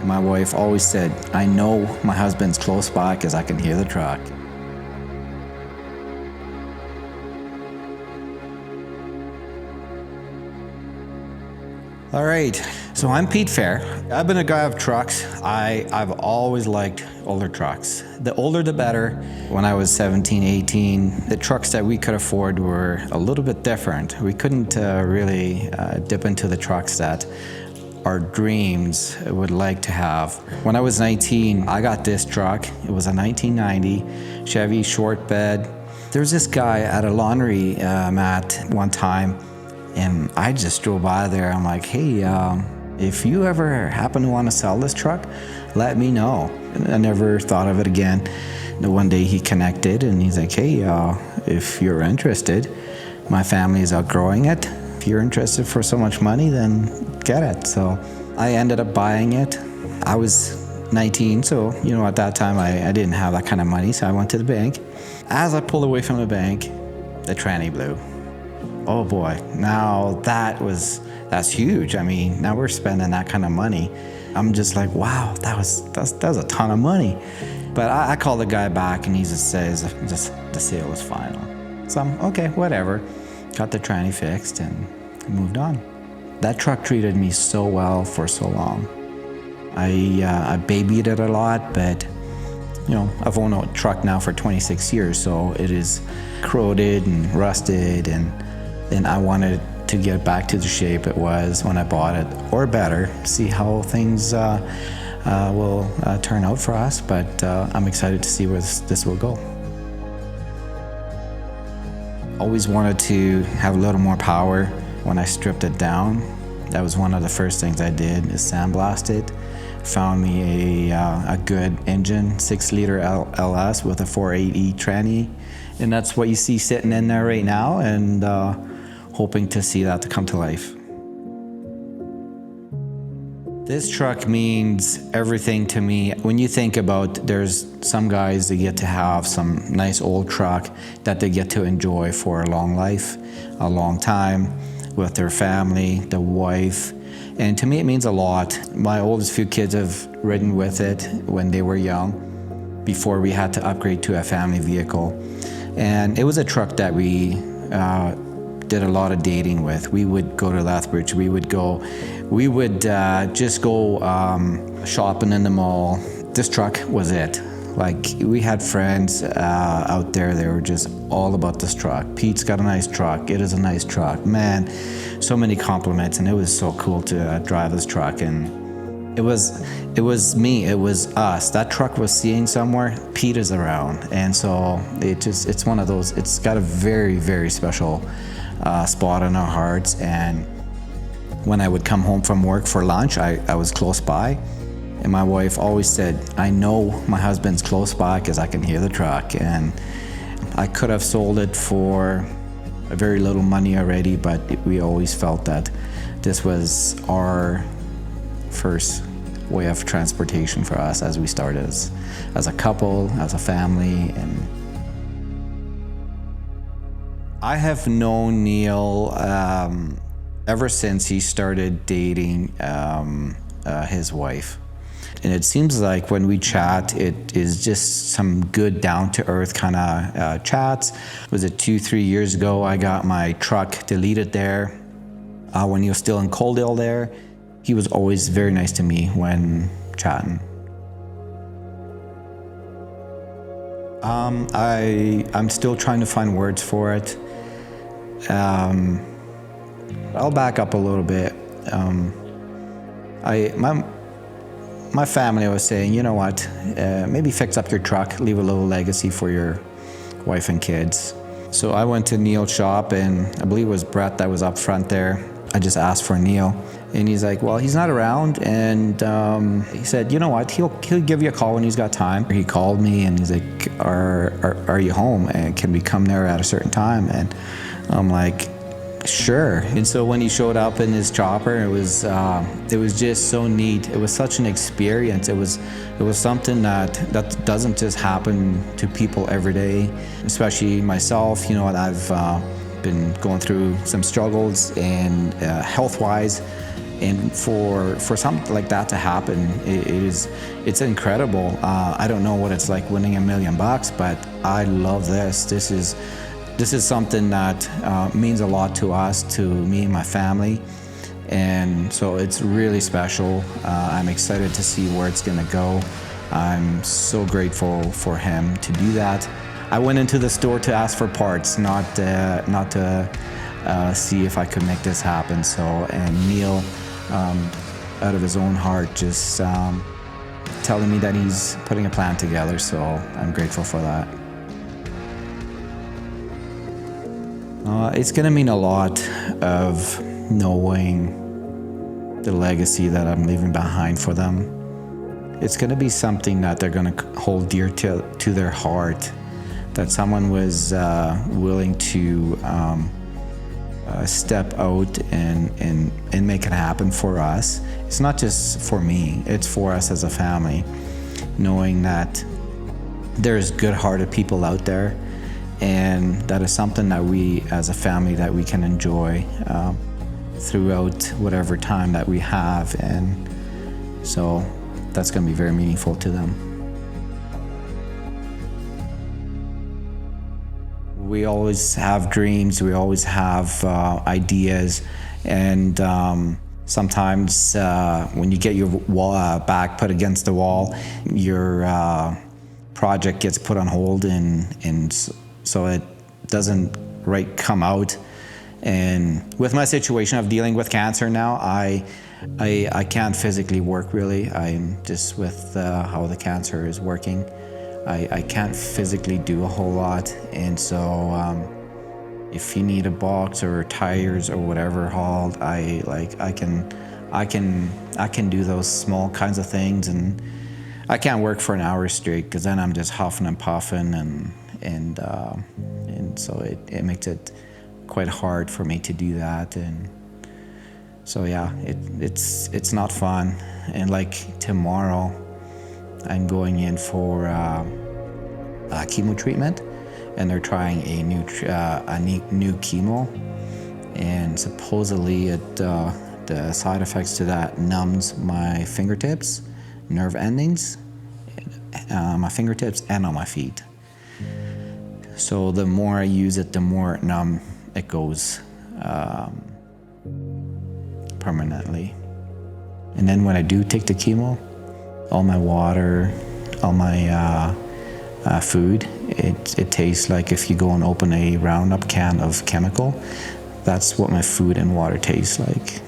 My wife always said, I know my husband's close by because I can hear the truck. All right, so I'm Pete Fair. I've been a guy of trucks. I've always liked older trucks. The older the better. When I was 17, 18, the trucks that we could afford were a little bit different. We couldn't really dip into the trucks that our dreams would like to have. When I was 19, I got this truck. It was a 1990 Chevy short bed. There was this guy at a laundry mat one time, and I just drove by there. I'm like, hey, if you ever happen to want to sell this truck, let me know. And I never thought of it again. And one day he connected and he's like, hey, if you're interested, my family is outgrowing it. If you're interested for so much money, then get it. So I ended up buying it. I was 19, so at that time I didn't have that kind of money, so I went to the bank. As I pulled away from the bank, the tranny blew. Oh boy, now that's huge. I mean, now we're spending that kind of money. I'm just like, wow, that's a ton of money. But I called the guy back and he just says, the sale is final. So I'm, okay, whatever. Got the tranny fixed and moved on. That truck treated me so well for so long. I babied it a lot, but I've owned a truck now for 26 years, so it is corroded and rusted, and I wanted to get back to the shape it was when I bought it, or better, see how things will turn out for us, but I'm excited to see where this will go. Always wanted to have a little more power. When I stripped it down, that was one of the first things I did, is sandblast it. Found me a good engine, 6-liter LS with a 480 tranny, and that's what you see sitting in there right now, and hoping to see that to come to life. This truck means everything to me. When you think about, there's some guys that get to have some nice old truck that they get to enjoy for a long life, a long time, with their family, the wife. And to me, it means a lot. My oldest few kids have ridden with it when they were young, before we had to upgrade to a family vehicle. And it was a truck that we did a lot of dating with. We would go to Lethbridge, we would just go shopping in the mall. This truck was it. Like, we had friends out there, they were just all about this truck. Pete's got a nice truck, it is a nice truck. Man, so many compliments, and it was so cool to drive this truck. And it was me, it was us. That truck was seen somewhere, Pete is around. And so it's one of those, it's got a very, very special spot in our hearts. And when I would come home from work for lunch, I was close by. And my wife always said, I know my husband's close by because I can hear the truck. And I could have sold it for a very little money already, but we always felt that this was our first way of transportation for us as we started as a couple, as a family. And I have known Neil ever since he started dating his wife. And it seems like when we chat, it is just some good down-to-earth kind of chats. Was it 2-3 years ago, I got my truck deleted there. When he was still in Coaldale there, he was always very nice to me when chatting. I'm still trying to find words for it. I'll back up a little bit. My family was saying, you know what, maybe fix up your truck, leave a little legacy for your wife and kids. So I went to Neil's shop, and I believe it was Brett that was up front there. I just asked for Neil, and he's like, well, he's not around, and he said, you know what, he'll give you a call when he's got time. He called me, and he's like, are you home, and can we come there at a certain time? And I'm like, sure. And so when he showed up in his chopper, it was just so neat. It was such an experience. It was something that doesn't just happen to people every day, especially myself. I've been going through some struggles, and health-wise, And for something like that to happen, it's incredible. I don't know what it's like winning $1 million, but I love this. This is something that means a lot to us, to me and my family. And so it's really special. I'm excited to see where it's gonna go. I'm so grateful for him to do that. I went into the store to ask for parts, not to see if I could make this happen. So, and Neil, out of his own heart, just telling me that he's putting a plan together. So I'm grateful for that. It's gonna mean a lot of knowing the legacy that I'm leaving behind for them. It's gonna be something that they're gonna hold dear to their heart, that someone was willing to step out and make it happen for us. It's not just for me, it's for us as a family, knowing that there's good-hearted people out there, and that is something that we as a family that we can enjoy throughout whatever time that we have. And so that's going to be very meaningful to them. We always have dreams, we always have ideas, and sometimes when you get your back put against the wall, your project gets put on hold, and so it doesn't come out. And with my situation of dealing with cancer now, I can't physically work really. I'm just with how the cancer is working. I can't physically do a whole lot, and so if you need a box or tires or whatever hauled, I can do those small kinds of things, and I can't work for an hour straight because then I'm just huffing and puffing, and so it makes it quite hard for me to do that. And so yeah, it's not fun. And like tomorrow, I'm going in for chemo treatment, and they're trying a new chemo, and supposedly the side effects to that numbs my fingertips, nerve endings, my fingertips and on my feet. So the more I use it, the more numb it goes permanently. And then when I do take the chemo, all my water, all my food, it tastes like if you go and open a Roundup can of chemical. That's what my food and water tastes like.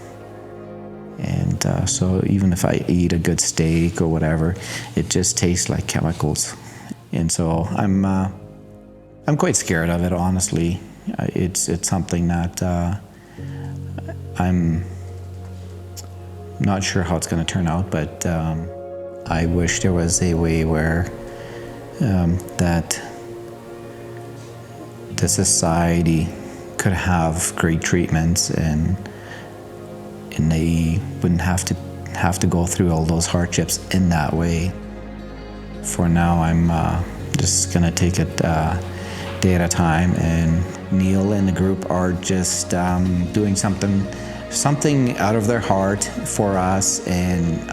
And so even if I eat a good steak or whatever, it just tastes like chemicals. And so I'm quite scared of it, honestly. It's something that I'm not sure how it's going to turn out, but I wish there was a way where that the society could have great treatments, and they wouldn't have to go through all those hardships in that way. For now, I'm just gonna take it day at a time, and Neil and the group are just doing something out of their heart for us, and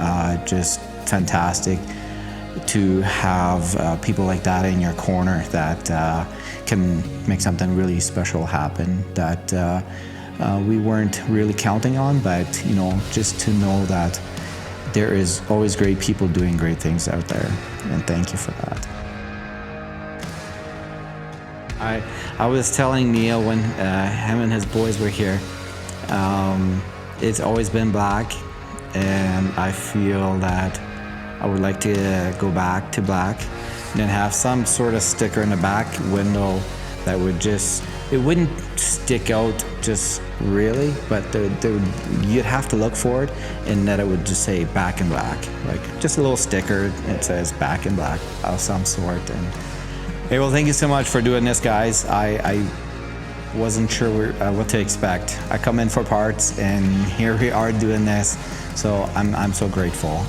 just fantastic to have people like that in your corner that can make something really special happen that we weren't really counting on. But just to know that there is always great people doing great things out there, and thank you for that. I was telling Neil when him and his boys were here, it's always been black, and I feel that I would like to go back to black, and then have some sort of sticker in the back window that would it wouldn't stick out just really, but you'd have to look for it, and that it would just say back in black, like just a little sticker that says back in black of some sort. And hey, well, thank you so much for doing this, guys. I wasn't sure what to expect. I come in for parts, and here we are doing this. So I'm so grateful.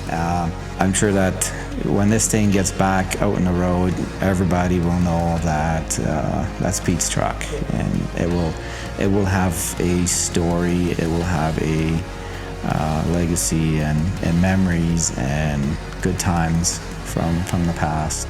I'm sure that when this thing gets back out on the road, everybody will know that that's Pete's truck, and it will have a story. It will have a legacy and memories and good times from the past.